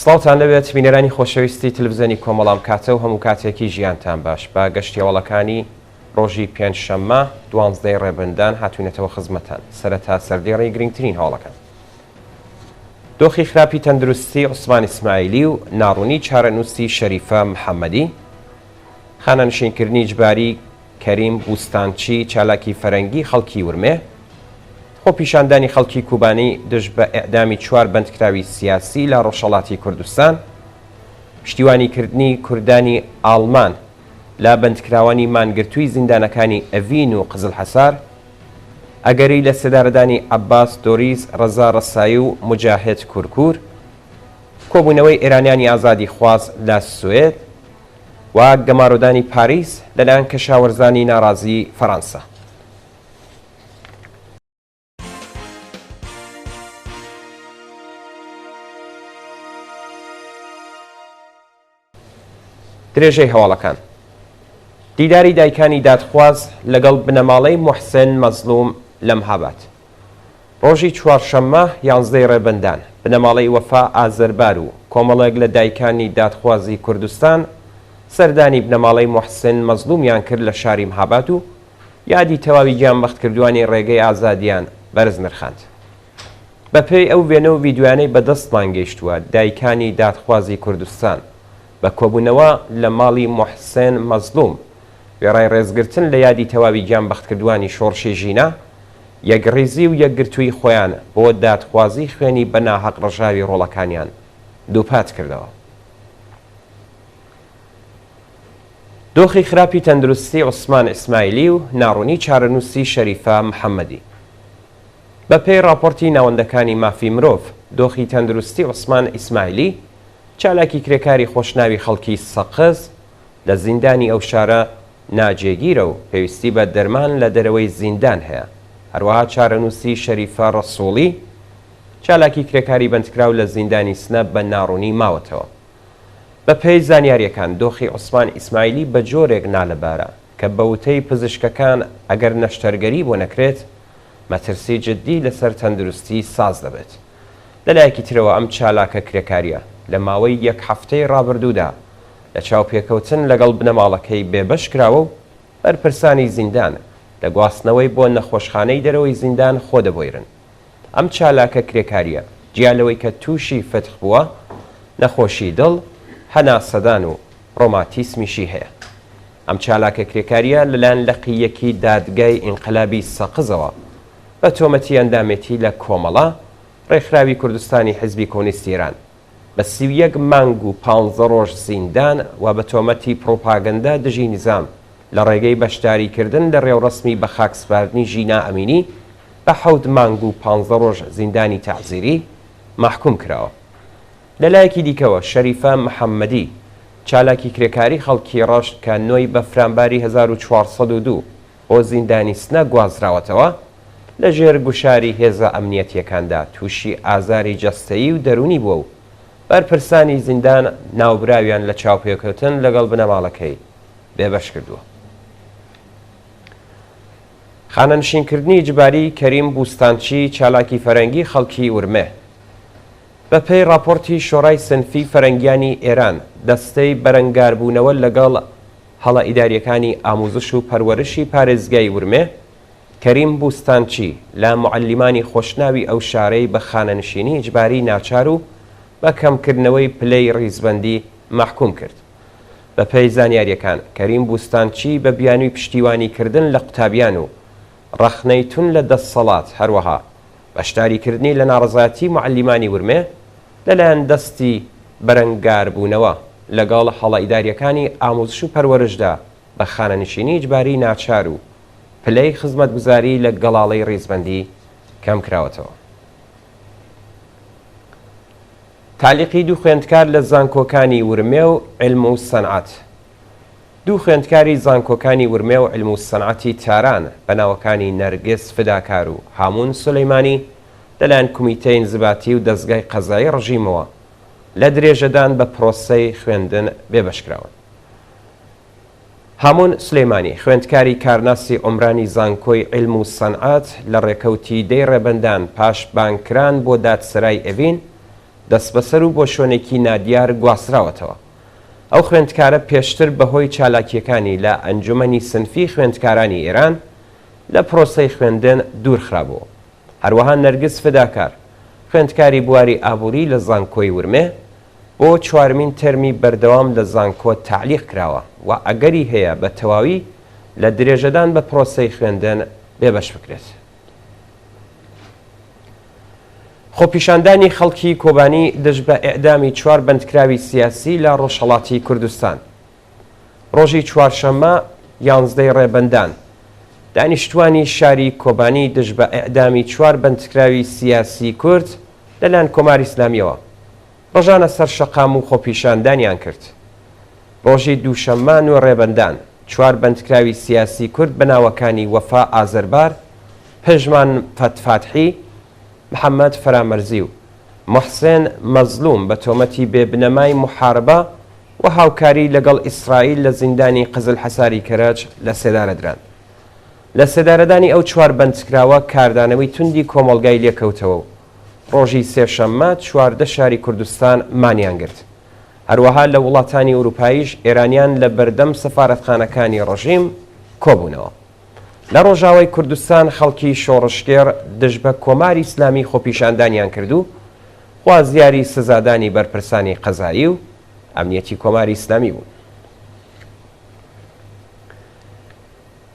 سڵاوتان لەوێت بینەرانی خۆشەویستی تلڤیزیۆنی کۆمەڵام کاتە و هەموو کاتێکی ژیانتان باش با گەشتیەوەڵەکانی ڕۆژی پێنجشەممە 12 ڕێبندان هاتوونێتەوە خزمەتان سەرەتا سەردێڕی گرنگترین هەوڵەکان. دۆخی خراپی تەندروستی عوسمان ئیسماعیلی و ناڕوونی چارەنووسی شەریفە محەممەدی، خانەنشینکردنی ئیجباری کەریم بوستانچی چالاکی فەرەنگی خەڵکی ورمێ، خۆپیشاندانی خەڵکی کوبانی دژ بە ئێعدامی 4 بەندکراوی سیاسی لە ڕۆژهەڵاتی کوردستان، پشتیوانیکردنی کوردانی ئاڵمان لە بەندکراوانی مانگرتووی زیندانەکانی ئەڤین و قزلحەسار، ئەگەری لە سێدارەدانی عەباس دۆریس ڕەزا ڕەسایی و موجاهێد کورکور، کۆبوونەوەی ئێرانیانی ئازادی خواز لە سوێد و گەمارۆدانی پاریس لەلایەن کەشاوەرزانی ناڕازی فەڕەنسا. درێژەی هەواڵەکان. دیداری دایکانی دادخواز لەگەڵ بنەماڵەی موحسن مەزلوم لە مەهاباد. ڕۆژی چوارشەممە 11 ڕێبندان بنەماڵەی وەفا ئازەربار و کۆمەڵێک لە دایکانی دادخوازی کوردستان سەردانی بنەماڵەی موحسن مەزلومیان کرد لە شاری مەهاباد و یادی تەواوی گیانبەختکردوانی ڕێگەی ئازادیان بەرز نرخاند. بەپێی ئەو وێنە و ڤیدیۆیانەی بەدەستمان گەیشتووە دایکانی دادخوازی کوردستان بە کۆبوونەوە لە ماڵی موحسن مەزلوم وێڕای ڕێزگرتن لە یادی تەواوی گیانبەختکردوانی شۆڕشی ژینە، یەکڕیزی و یەکگرتووی خۆیان بۆ دادخوازی خوێنی بە ناحەق ڕژاوی ڕۆڵەکانیان دووپات کردەوە. دۆخی خراپی تەندروستی عوسمان ئیسماعیلی و ناڕوونی چارەنووسی شەریفە محەممەدی. بەپێی راپۆرتی ناوەندەکانی مافی مرۆڤ، دۆخی تەندروستی عوسمان ئیسماعیلی چالاکی کرێکاری خۆشناوی خەڵکی سەقز لە زیندانی ئەو شارە ناجێگیرە و پێویستی بە دەرمان لە دەرەوەی زیندان هەیە. هەروەها چارەنووسی شەریفە ڕەسووڵی چالاکی کرێکاری بەندکراو لە زیندانی سنە بە ناڕوونی ماوەتەوە. بە پێی زانیاریەکان دۆخی عوسمان ئیسماعیلی بە جۆرێک نالەبارە کە بەوتەی پزیشکەکان ئەگەر نەشتەرگەری بۆ نەکرێت مەترسی جددی لەسەر تەندروستی ساز دەبێت. لەلایەکی ترەوە ئەم چالاکە کرێکاریە لە ماوەی یەک هەفتەی ڕابردوودا لە چاوپێکەوتن لەگەڵ بنەماڵەکەی بێبەش کراوە و بەرپرسانی زیندان لە گواستنەوەی بۆ نەخۆشخانەی دەرەوەی زیندان خۆ دەبۆیرن. ئەم چالاکە کرێکاریە جیالەوەی کە تووشی فتح بووە نەخۆشی دڵ، هەناسەدان و ڕۆماتیسمیشی هەیە. ئەم چالاکە کرێکاریە لەلایەن لەقیەکی دادگای ئینقلابی سەقزەوە بە تۆمەتی ئەندامێتی لە کۆمەڵە ڕێکخراوی کوردستانی حیزبی کۆمونیستی ئێران بە 31 مانگ و 15 ڕۆژ زیندان و بە تۆمەتی پرۆپاگەندا دژی نظام لە ڕێگەی بەشداریکردن لە ڕێوڕسمی بە خاکسپاردنی ژینا ئەمینی بە 7 مانگ و 15 ڕۆژ زیندانی تەعزیری مەحکوم کراوە. لەلایەکی دیکەوە شەریفە محەممەدی چالاکی کرێکاری خەڵکی ڕەشت کە نۆی بە فرانباری 1402 بۆ زیندانی سنە گوازراوەتەوە لە ژێر گوشاری هێزە ئەمنیەتیەکاندا تووشی ئازاری جەستەیی و دەرونی بووە و بەرپرسانی زیندان ناوبراویان لە چاوپێکەوتن لەگەڵ بنەماڵەکەی بێبەش کردووە. خانەنشینکردنی ئیجباری کەریم بوستانچی چالاکی فەرەنگی خەڵکی ورمێ. بەپێی راپۆرتی شۆڕای سنفی فەرەنگیانی ئێران دەستەی بەرەنگاربوونەوە لەگەڵ هەڵە ئیداریەکانی ئاموزش و پەروەرشی پارێزگای ورمێ، کەریم بوستانچی لە موعەلیمانی خۆشناوی ئەو شارەی بە خانەنشینی ئیجباری ناچار و بە کەمکردنەوەی پلەی ڕیزبەندی مەحکوم کرد. بە پێی زانیاریەکان کەریم بوستانچی بە بیانووی پشتیوانیکردن لە قوتابیان و ڕەخنەی تون لە دەستسەڵات هەروەها بەشداریکردنی لە ناڕەزایەتی موعەلیمانی ورمێ لەلایەن دەستی بەرەنگاربوونەوە لەگەڵ هەڵە ئیداریەکانی ئاموزش و پەروەرشدا بە خانەنشینی ئیجباری ناچار و پلەی خزمەتگوزاری لە گەڵاڵەی ڕیزبەندی کەم کراوەتەوە. تالیقی دوو خوێندکار لە زانکۆکانی ورمێ و علم و سەنعەت. دوو خوێندکاری زانکۆکانی ورمێ و علم و سەنعەتی تاران بە ناوەکانی نەرگس فداکار و هامون سولەیمانی لەلایەن کۆمیتەی ئینزیباتی و دەستگای قەزایی ڕژیمەوە لە درێژەدان بە پرۆسەی خوێندن بێبەشکراون. هامون سلەیمانی خوێندکاری کارناسی عمرانی زانکۆی علم و سەنعەت لە ڕێکەوتی دەی ڕێبەندان پاش بانکران بۆ دادسەرای ئەڤین دەست بەسەر و بۆ شوێنێکی نادیار گواستراوەتەوە. ئەو خوێندکارە پێشتر بەهۆی چالاکیەکانی لە ئەنجومەنی سنفی خوێندکارانی ئێران لە پرۆسەی خوێندن دوورخرابووە. هەروەها نەرگس فداکار خوێندکاری بواری ئابووری لە زانکۆی ورمێ بۆ چوارمین تەرمی بەردەوام لە زانکۆ تعلیق کراوە و ئەگەری هەیە بە تەواوی لە درێژەدان بە پرۆسەی خوێندن بێبەش بکرێت. خۆپیشاندانی خەڵکی کۆبانی دژ بە ئێعدامی 4 بەندکراوی سیاسی لە ڕۆژهەڵاتی کوردستان. ڕۆژی چوارشەممە 11 ڕێبەندان دانیشتوانی شاری کۆبانی دژ بە ئێعدامی 4 بەندکراوی سیاسی کورد لەلایەن کۆماری ئیسلامیەوە ڕۆژانە سەر شەقام و خۆپیشاندانیان کرد. ڕۆژی دووشەممە 9 ڕێبەندان 4 بەندکراوی سیاسی کورد بەناوەکانی وەفا ئازەربار، پژمان فەتفاتحی، محەممەد فەرامەرزی و محسێن مەزلوم بە تۆمەتی بێبنەمای محاربە و هاوکاری لەگەڵ ئیسرائیل لە زیندانی قزل حەساری کەرەج لە سێدارەدران. لە سێدارەدانی ئەو 4 بەندکراوە کاردانەوەی توندی کۆمەڵگای لێکەوتەوە و ڕۆژی سێشەممە 14 شاری کوردستان مانیان گرت. هەروەها لە وڵاتانی ئەوروپاییش ئێرانیان لە بەردەم سەفارەتخانەکانی ڕژیم کۆبوونەوە. لە ڕۆژاوای کوردستان خەڵکی شۆڕشکێر دژ بە کۆماری ئیسلامی خۆپیشاندانیان کردو خوازیاری سزادانی بەرپرسانی قەزایی و ئەمنیەتی کۆماری ئیسلامی بوو.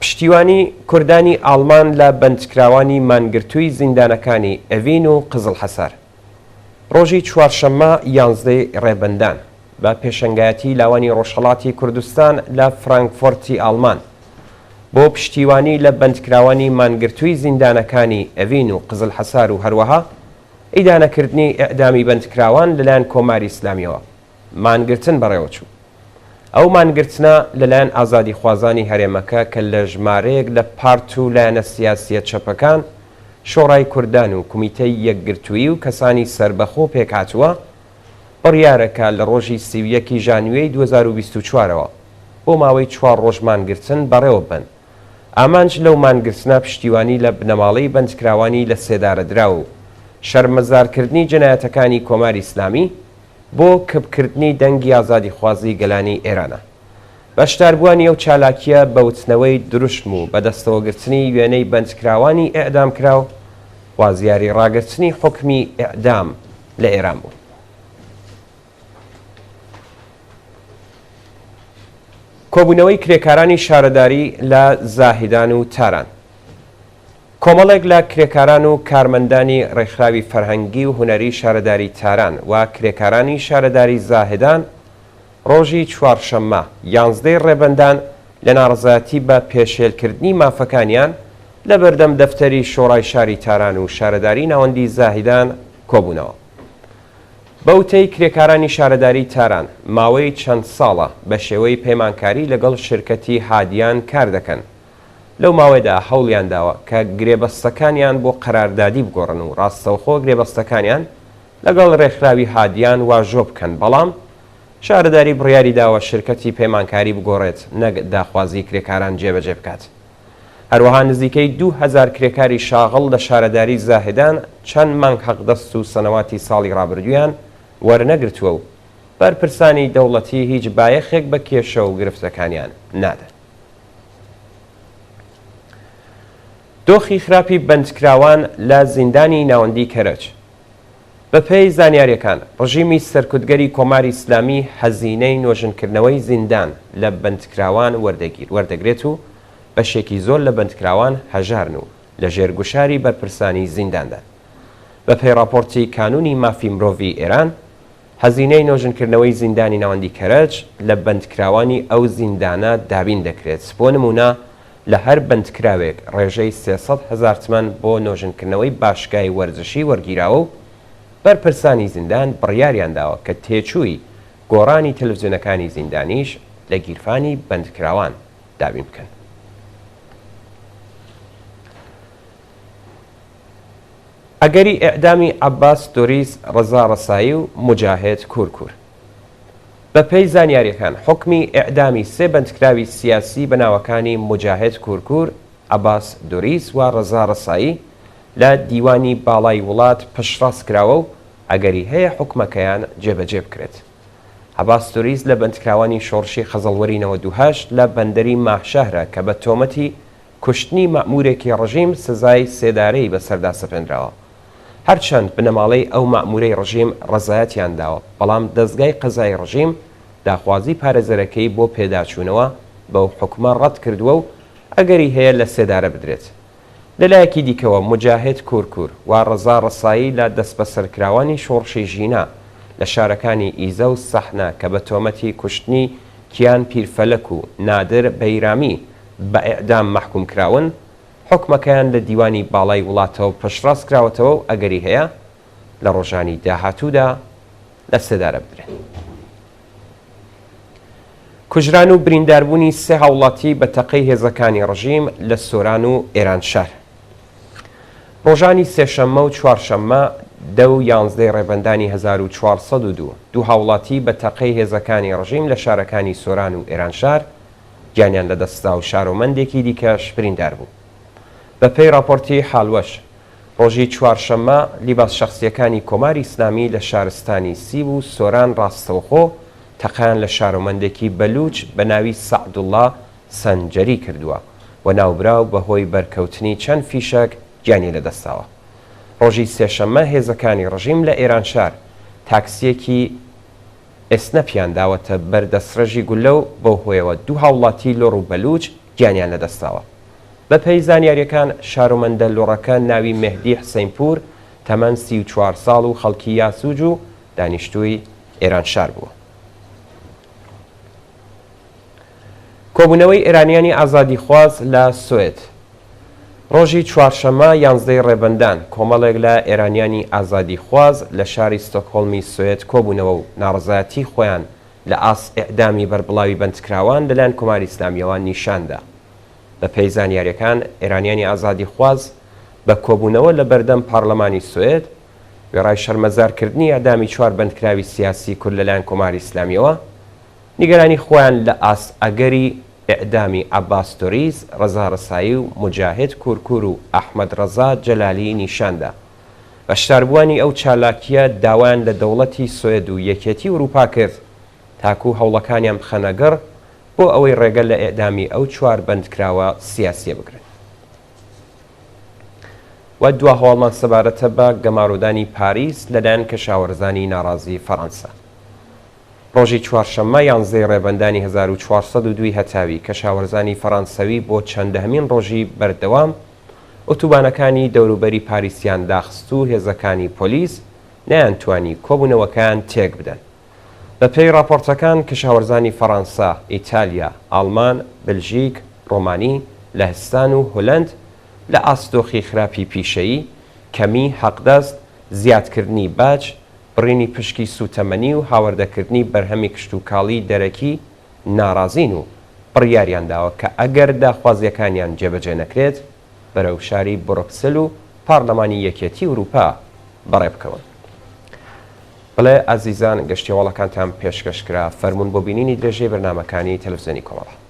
پشتیوانی کوردانی ئاڵمان لە بەندکراوانی مانگرتووی زیندانەکانی ئەڤین و قزل حەسار. ڕۆژی چوارشەممە 11 ڕێبەندان بە پێشەنگایەتی لاوانی ڕۆژهەڵاتی کوردستان لە فرانکفۆرتی ئاڵمان بۆ پشتیوانی لە بەندکراوانی مانگرتووی زیندانەکانی ئەڤین و قزل حەسار و هەروەها ئیدانەکردنی ئێعدامی بەندکراوان لەلایەن کۆماری ئیسلامیەوە مانگرتن بەڕێوەچوو. ئەو مانگرتنە لەلایەن ئازادی خوازانی هەرێمەکە کە لە ژمارەیەک لە پارت و لایەنە سیاسیە چەپەکان، شۆڕای کوردان و کومیتەی یەکگرتووی و کەسانی سربەخۆ پێکهاتووە بڕیارەکە لە ڕۆژی 31 ژانوێی 2024ەوە بۆ ماوەی 4 ڕۆژ مانگرتن بەڕێوە بن. ئامانج لەو مانگرتنە پشتیوانی لە بنەماڵەی بەندکراوانی لە سێدارەدرا و شەرمەزارکردنی جنایەتەکانی کۆماری ئیسلامی بۆ کبکردنی دەنگی ئازادی خوازی گەلانی ئێرانە. بەشداربووانی ئەو چالاکیە بەوتنەوەی دروشم و بەدەستەوەگرتنی وێنەی بەندکراوانی ئێعدام کراو خوازیاری ڕاگررتنی حکمی ئێعدام لە ئێران بوو. کۆبوونەوەی کرێکارانی شارەداری لە زاهیدان و تاران. کۆمەڵێک لە کرێکاران و کارمەندانی ڕێکخراوی فەرهەنگی و هونەری شارەداری تاران و کرێکارانی شارەداری زاهدان ڕۆژی چوارشەممە 11 ڕێبەندان لە ناڕزایەتی بە پێشێلکردنی مافەکانیان لە بەردەم دەفتەری شۆڕای شاری تاران و شارەداری ناوەندی زاهیدان کۆبوونەوە. بەوتەی کرێکارانی شارەداری تاران ماوەی چەند ساڵە بە شێوەی پەیمانکاری لەگەڵ شرکەتی هادیان کار دەکەن. لەو ماوەیەدا هەوڵیان داوە کە گرێبەستەکانیان بۆ قەراردادی بگۆڕن و ڕاستەوخۆ گرێبەستەکانیان لەگەڵ ڕێکخراوی هادیان واژۆ بکەن، بەڵام شارەداری بڕیاری داوە شرکەتی پەیمانکاری بگۆڕێت نەک داخوازی کرێکاران جێبەجێ بکات. هەروەها نزیکەی 2000 کرێکاری شاغڵ لە شارەداری زاهدان چەند مانگ حەقدەست و سەنەواتی ساڵی ڕابردوویان وەرنەگرتووە و بەرپرسانی دەوڵەتی هیچ بایەخێک بە کێشە و گرفتەکانیان نادەن. دۆخی خراپی بەندکراوان لە زیندانی ناوەندی کەرەج. بەپێی زانیاریەکان ڕژیمی سەرکوتگەری کۆماری ئیسلامی هەزینەی نۆژنکردنەوەی زیندان لە بەندکراوان وەردەگرێت و بەشێکی زۆر لە بەندکراوان هەژارن و لە ژێرگوشاری بەرپرسانی زینداندا. بەپێی راپۆرتی کانونی مافی مرۆڤی ئێران، هەزینەی نۆژنکردنەوەی زیندانی ناوەندی کەرەج لە بەندکراوانی ئەو زیندانە دابین دەکرێت. بۆ نمونە لە هەر بەندکراوێک ڕێژەی 300,000 تمەن بۆ نۆژنکردنەوەی باشگای وەرزشی وەرگیراوە و بەرپرسانی زیندان بڕیاریان داوە کە تێچووی گۆڕانی تەلەڤیزیۆنەکانی زیندانیش لە گیرفانی بەندکراوان دابین بکەن. ئەگەری ئێعدامی عەباس دۆریس ڕەزا ڕەسایی و مجاهێد کورکور. بەپێی زانیاریەکان حکمی ئێعدامی 3 بەندکراوی سیاسی بەناوەکانی مجاهێد کورکور، عەباس دۆریس و ڕەزا ڕەسایی لە دیوانی باڵای وڵات پشتڕاست کراوە و ئەگەری هەیە حکومەکەیان جێبەجێ بکرێت. عەباس توریز لە بەندکراوانی شۆڕشی خەزەڵوەری 98 لە بەندەری ماهشەهرە کە بە تۆمەتی کوشتنی مەئمورێکی ڕژیم سزای سێدارەی بەسەردا سەپێنراوە. هەرچەند بنەماڵەی ئەو مەئمورەی ڕژیم ڕەزایەتیان داوە، بەڵام دەستگای قەزای ڕژیم داخوازی پارێزەرەکەی بۆ پێداچوونەوە بەو حکومە ڕەت کردووە و ئەگەری هەیە لە سێدارە بدرێت. لەلایەکی دیکەوە مجاهد کورکور وا ڕەزا ڕەسایی لە دەستبەسەرکراوانی شۆڕشی ژینا لە شارەکانی ئیزە و سەحنا کە بە تۆمەتی کوشتنی کیان پیرفەلەک و نادر بەیرامی بە ئیعدام مەحکوم کراون، حکومەکەیان لە دیوانی باڵای وڵاتەوە پشتڕاست کراوەتەوە و ئەگەری هەیە لە ڕۆژانی داهاتوودا لە سێدارە بدرێت. کوژران و برینداربوونی سێ هاوڵاتی بە تەقەی هێزەکانی ڕژیم لە سۆران و ئێرانشار. ڕۆژانی سێشەممە و چوارشەممە 10 و 11 ڕێبەندانی 1402 دوو هاوڵاتی بە تەقەی هێزەکانی ڕژیم لە شارەکانی سۆران و ئێرانشار گیانیان لەدەستا و شارۆمەندێکی دیکەش بریندار بوو. بە پێی راپۆرتی حالوەش ڕۆژی چوارشەممە لیباس شەخسیەکانی کۆماری ئیسلامی لە شارستانی سیب و سۆران ڕاستەوخۆ تەقیان لە شارۆمەندێکی بەلوچ بە ناوی سەعدوڵڵا سەنجەری کردووە و ناوبراو بەهۆی بەرکەوتنی چەند فیشەک گیانی لەدەستاوە. ڕۆژی سێشەممە هێزەکانی ڕژیم لە ئێرانشار تاکسیەکی ئێسنەپیان داوەتە بەردەستڕێژی گولە و بەو هۆیەوە دوو هاوڵاتی لۆڕ و بەلوچ گیانیان لەدەستاوە. بە پێی زانیاریەکان شارۆمەندە لۆڕەکە ناوی مێهدی حسەینپور تەمەن 34 ساڵ و خەڵکی یاسووج و دانیشتووی ئێرانشار بووە. کۆبوونەوەی ئێرانیانی ئازادیخواز لە سوێد. ڕۆژی چوارشەممە 11 ڕێبەندان کۆمەڵێک لە ئێرانیانی ئازادیخواز لە شاری ستۆکهۆڵمی سوێد کۆبوونەوە و ناڕزایەتی خۆیان لە ئاس ئیعدامی بەربڵاوی بەندکراوان لەلایەن کۆماری ئیسلامیەوە نیشاندا. بە پێی زانیاریەکان ئێرانیانی ئازادیخواز بە کۆبوونەوە لە بەردەم پارلەمانی سوێد وێڕای شەرمەزارکردنی ئەعدامی 4 بەندکراوی سیاسی کورد لەلایەن کۆماری ئیسلامیەوە نیگەرانی خۆیان لە ئاس ئەگەری ئیعدامی عەباس توریز، ڕەزا ڕەسایی و مجاهد کورکور و ئەحمەد ڕەزا جەلالی نیشاندا. بەشداربووانی ئەو چالاکیە داوایان لە دەوڵەتی سوێد و یەکێتی ئەوروپا کرد تاکو هەوڵەکانیان بخەنەگەڕ بۆ ئەوەی ڕێگە لە ئیعدامی ئەو 4 بەندکراوە سیاسیە بگرن. و دوا هەواڵمان سەبارەتە بە گەمارۆدانی پاریس لەلایەن کەشاوەرزانی ناڕازی فەڕەنسا. ڕۆژی چوارشەممە 11 ڕێبەندانی 1402 هەتاوی کەشاوەرزانی فەڕەنسەوی بۆ چەندەهەمین ڕۆژی بەردەوام ئۆتوبانەکانی دەوروبەری پاریسیان داخست و هێزەکانی پۆلیس نەیانتوانی کۆبوونەوەکان تێک بدەن. بە پێی راپۆرتەکان کەشاوەرزانی فەڕەنسا، ئیتالیا، ئاڵمان، بلژیک، ڕۆمانی، لەهستان و هۆلەند لە ئاستۆخی خراپی پیشەیی، کەمی حەقدەست، زیادکردنی باج، بڕینی پشکی سوتەمەنی و هاوردەکردنی بەرهەمی کشتوکاڵی دەرەکی ناڕازین و بڕیاریان داوە کە ئەگەر داخوازیەکانیان جێبەجێ نەکرێت بەرەو شاری بڕۆکسل و پارلەمانی یەکێتی ئەوروپا بەڕێ بکەون. بڵێ ئازیزان گەشتیەوەڵەکانتان پێشکەشکرا فەرموون بۆ بینینی درێژەی بەرنامەکانی تەلەڤیزیۆنی کۆمەڵە.